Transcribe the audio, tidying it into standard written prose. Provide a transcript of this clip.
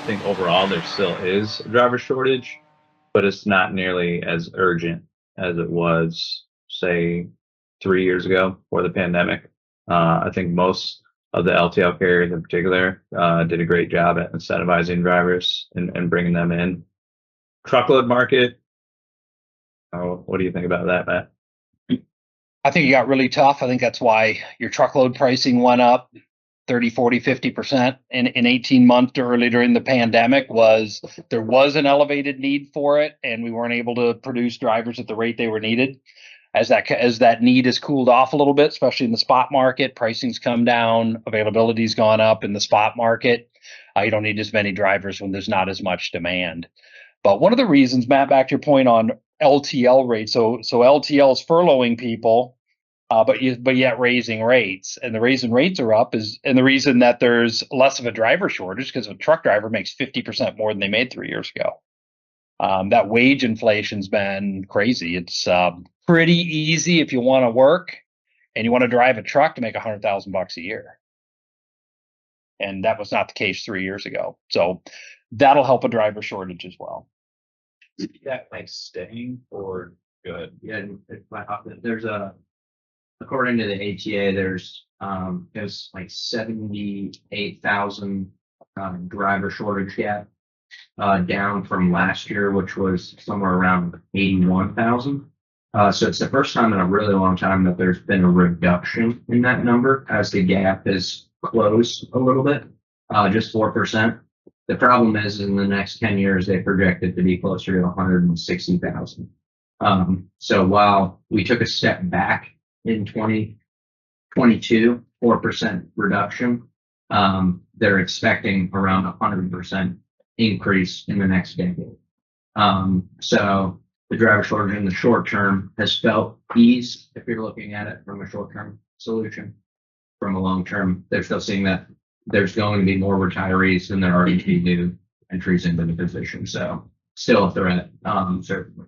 I think overall there still is a driver shortage, but it's not nearly as urgent as it was, say, 3 years ago before the pandemic. I think most of the LTL carriers in particular did a great job at incentivizing drivers and bringing them in. Truckload market, oh, what do you think about that, Matt? I think it got really tough. I think that's why your truckload pricing went up 30, 40, 50% in 18 months early during the pandemic. Was there was an elevated need for it, and we weren't able to produce drivers at the rate they were needed. As that need has cooled off a little bit, especially in the spot market, pricing's come down, availability's gone up in the spot market. You don't need as many drivers when there's not as much demand. But one of the reasons, Matt, back to your point on LTL rates. So LTL is furloughing people, but yet raising rates. And the reason rates are up and the reason that there's less of a driver shortage because a truck driver makes 50% more than they made 3 years ago. That wage inflation's been crazy. It's pretty easy if you want to work and you want to drive a truck to make $100,000 a year. And that was not the case 3 years ago. So that'll help a driver shortage as well. That like staying or good? Yeah, there's according to the ATA, there's like 78,000 driver shortage gap, down from last year, which was somewhere around 81,000. So it's the first time in a really long time that there's been a reduction in that number as the gap has closed a little bit, just 4%. The problem is in the next 10 years, they project it to be closer to 160,000. So while we took a step back in 2022, 4% reduction, they're expecting around 100% increase in the next decade. So the driver shortage in the short term has felt ease if you're looking at it from a short-term solution. From a long-term, they're still seeing that there's going to be more retirees than there are going to be new entries into the position. So still a threat, certainly.